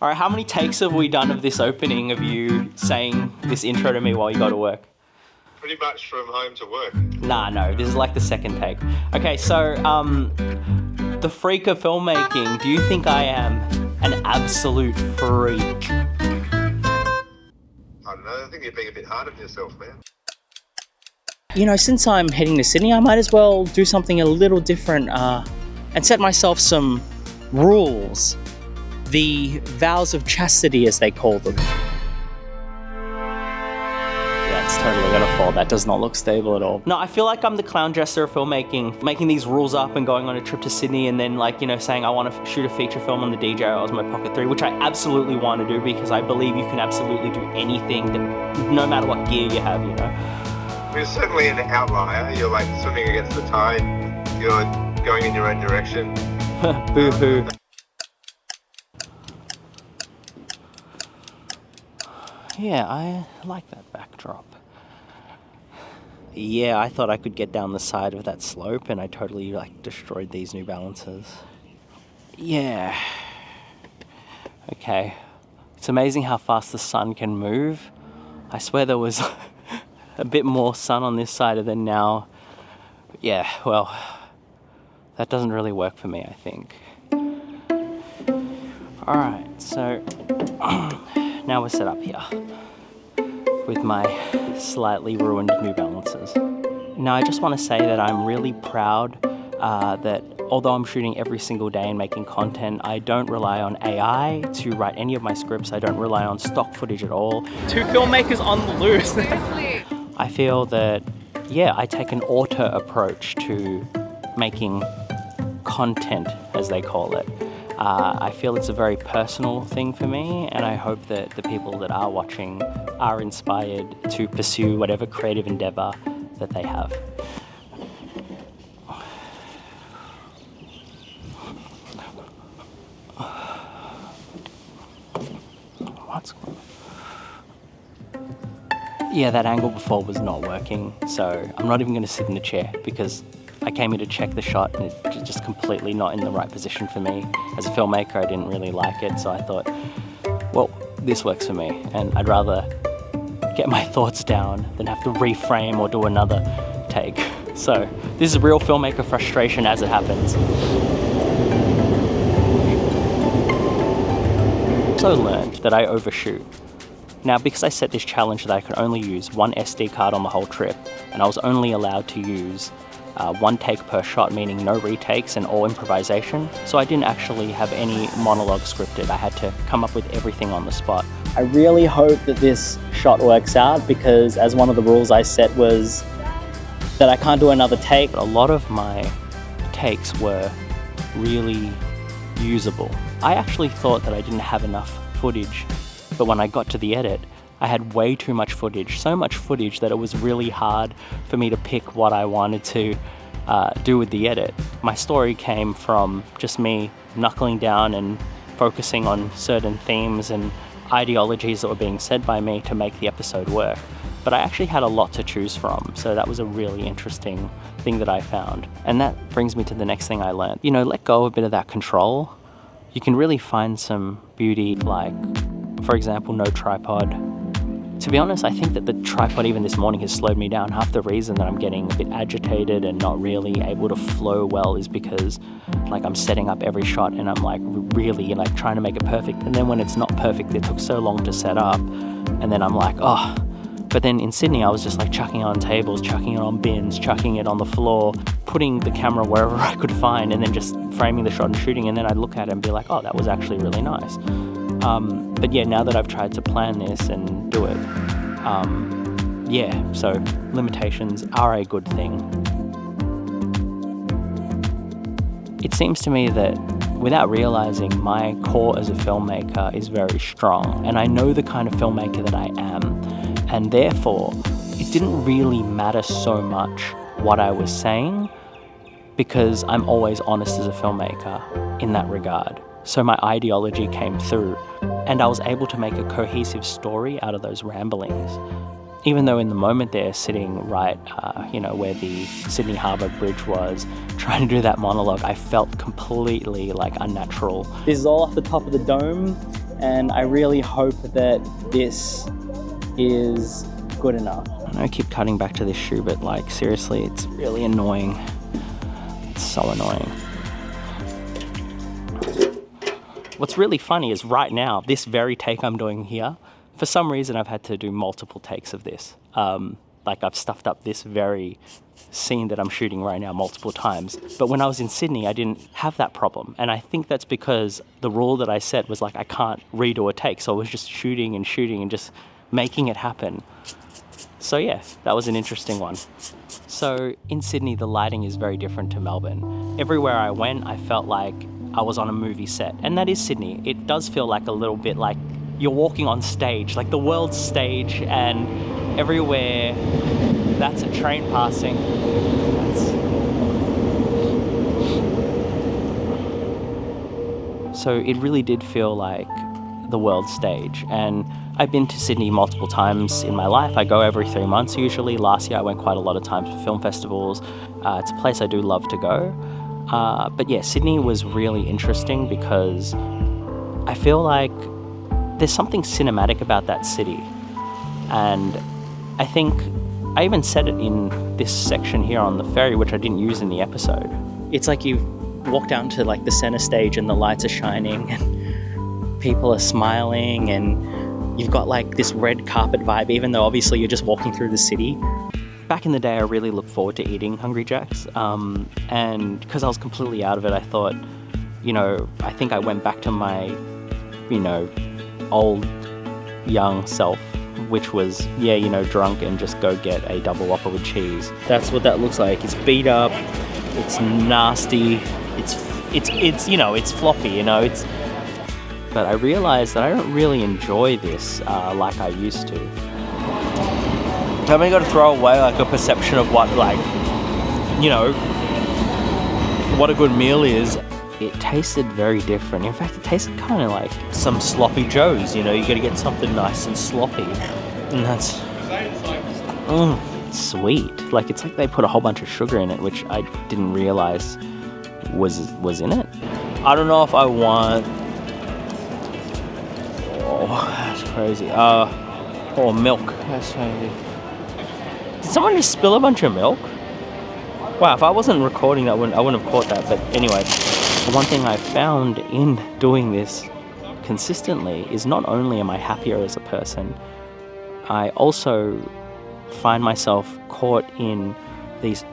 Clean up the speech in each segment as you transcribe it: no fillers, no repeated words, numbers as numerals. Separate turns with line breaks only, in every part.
All right, how many takes have we done of this opening of you saying this intro to me while you go to work?
Pretty much from home to work.
Nah, no, this is like the second take. Okay, so, the freak of filmmaking, do you think I am an absolute freak?
I don't know, I think you're being a bit hard on yourself, man.
You know, since I'm heading to Sydney, I might as well do something a little different and set myself some rules. The vows of chastity, as they call them. Yeah, it's totally gonna fall. That does not look stable at all. No, I feel like I'm the clown dresser of filmmaking, making these rules up and going on a trip to Sydney and then, like, you know, saying I want to shoot a feature film on the DJI OSMO Pocket 3, which I absolutely want to do because I believe you can absolutely do anything, that, no matter what gear you have, you know.
You're certainly an outlier. You're like swimming against the tide. You're going in your own direction.
Boo-hoo. Yeah, I like that backdrop. Yeah, I thought I could get down the side of that slope and I totally like destroyed these New Balances. Yeah. Okay. It's amazing how fast the sun can move. I swear there was a bit more sun on this side and then now, yeah, well, that doesn't really work for me, I think. Alright, so now we're set up here with my slightly ruined New Balances. Now I just want to say that I'm really proud that although I'm shooting every single day and making content, I don't rely on AI to write any of my scripts. I don't rely on stock footage at all. Two filmmakers on the loose. I feel that, yeah, I take an auteur approach to making content, as they call it. I feel it's a very personal thing for me, and I hope that the people that are watching are inspired to pursue whatever creative endeavor that they have. Yeah, that angle before was not working, so I'm not even going to sit in the chair because I came here to check the shot and it's just completely not in the right position for me. As a filmmaker, I didn't really like it, so I thought, well, this works for me, and I'd rather get my thoughts down than have to reframe or do another take. So this is real filmmaker frustration as it happens. Also learned that I overshoot. Now, because I set this challenge that I could only use one SD card on the whole trip, and I was only allowed to use one take per shot, meaning no retakes and all improvisation, so I didn't actually have any monologue scripted. I had to come up with everything on the spot. I really hope that this shot works out because as one of the rules I set was that I can't do another take. A lot of my takes were really usable. I actually thought that I didn't have enough footage, but when I got to the edit, I had way too much footage, so much footage that it was really hard for me to pick what I wanted to do with the edit. My story came from just me knuckling down and focusing on certain themes and ideologies that were being said by me to make the episode work. But I actually had a lot to choose from, so that was a really interesting thing that I found. And that brings me to the next thing I learned. You know, let go of a bit of that control. You can really find some beauty, like, for example, no tripod. To be honest, I think that the tripod even this morning has slowed me down. Half the reason that I'm getting a bit agitated and not really able to flow well is because like I'm setting up every shot and I'm like really like trying to make it perfect. And then when it's not perfect, it took so long to set up. And then I'm like, oh. But then in Sydney, I was just like chucking it on tables, chucking it on bins, chucking it on the floor, putting the camera wherever I could find and then just framing the shot and shooting. And then I'd look at it and be like, oh, that was actually really nice. But yeah, now that I've tried to plan this and do it, yeah, so limitations are a good thing. It seems to me that without realizing, my core as a filmmaker is very strong, and I know the kind of filmmaker that I am, and therefore it didn't really matter so much what I was saying because I'm always honest as a filmmaker in that regard. So my ideology came through and I was able to make a cohesive story out of those ramblings. Even though in the moment they're sitting right, you know, where the Sydney Harbour Bridge was, trying to do that monologue, I felt completely like unnatural. This is all off the top of the dome and I really hope that this is good enough. I keep cutting back to this shoe, but like seriously, it's really annoying. It's so annoying. What's really funny is right now, this very take I'm doing here, for some reason I've had to do multiple takes of this. Like I've stuffed up this very scene that I'm shooting right now multiple times. But when I was in Sydney, I didn't have that problem. And I think that's because the rule that I set was like, I can't redo a take. So I was just shooting and just making it happen. So yeah, that was an interesting one. So in Sydney, the lighting is very different to Melbourne. Everywhere I went, I felt like I was on a movie set. And that is Sydney. It does feel like a little bit like you're walking on stage, like the world's stage, and everywhere that's a train passing. So it really did feel like the world stage. And I've been to Sydney multiple times in my life. I go every 3 months usually. Last year I went quite a lot of times for film festivals. It's a place I do love to go. But yeah, Sydney was really interesting because I feel like there's something cinematic about that city. And I think I even said it in this section here on the ferry, which I didn't use in the episode. It's like you walk down to like the center stage and the lights are shining and people are smiling and you've got like this red carpet vibe, even though obviously you're just walking through the city. Back in the day, I really looked forward to eating Hungry Jack's. And because I was completely out of it, I thought, I think I went back to my, old young self, which was drunk and just go get a double whopper with cheese. That's what that looks like. It's beat up, it's nasty, it's floppy, but I realized that I don't really enjoy this like I used to. I've only got to throw away like a perception of what what a good meal is. It tasted very different. In fact, it tasted kind of like some sloppy joes, you gotta get something nice and sloppy. And that's sweet. Like it's like they put a whole bunch of sugar in it, which I didn't realize was in it. I don't know if I want... Oh, that's crazy. Or milk. That's crazy. Did someone just spill a bunch of milk? Wow, if I wasn't recording that, I wouldn't have caught that. But anyway, one thing I found in doing this consistently is not only am I happier as a person, I also find myself caught in these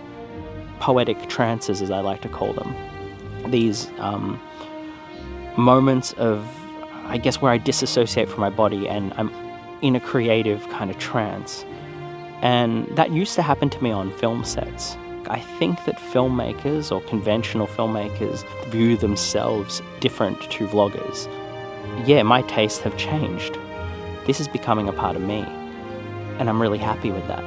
poetic trances, as I like to call them. These moments of, I guess, where I disassociate from my body and I'm in a creative kind of trance. And that used to happen to me on film sets. I think that filmmakers or conventional filmmakers view themselves different to vloggers. Yeah, my tastes have changed. This is becoming a part of me. And I'm really happy with that.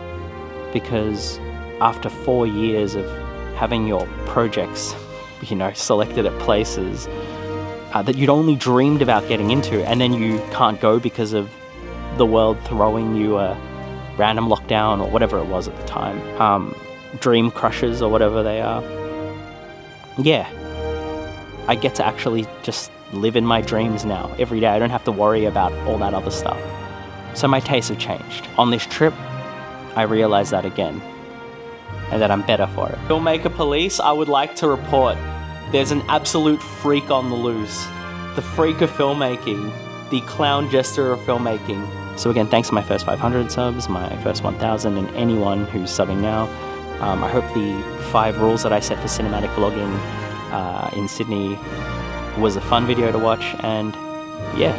Because after 4 years of having your projects, selected at places that you'd only dreamed about getting into, and then you can't go because of the world throwing you a random lockdown or whatever it was at the time. Dream crushes or whatever they are. Yeah, I get to actually just live in my dreams now every day. I don't have to worry about all that other stuff. So my tastes have changed. On this trip, I realized that again, and that I'm better for it. Filmmaker police, I would like to report there's an absolute freak on the loose. The freak of filmmaking, the clown jester of filmmaking. So again, thanks to my first 500 subs, my first 1,000, and anyone who's subbing now. I hope the 5 rules that I set for cinematic vlogging in Sydney was a fun video to watch, and yeah,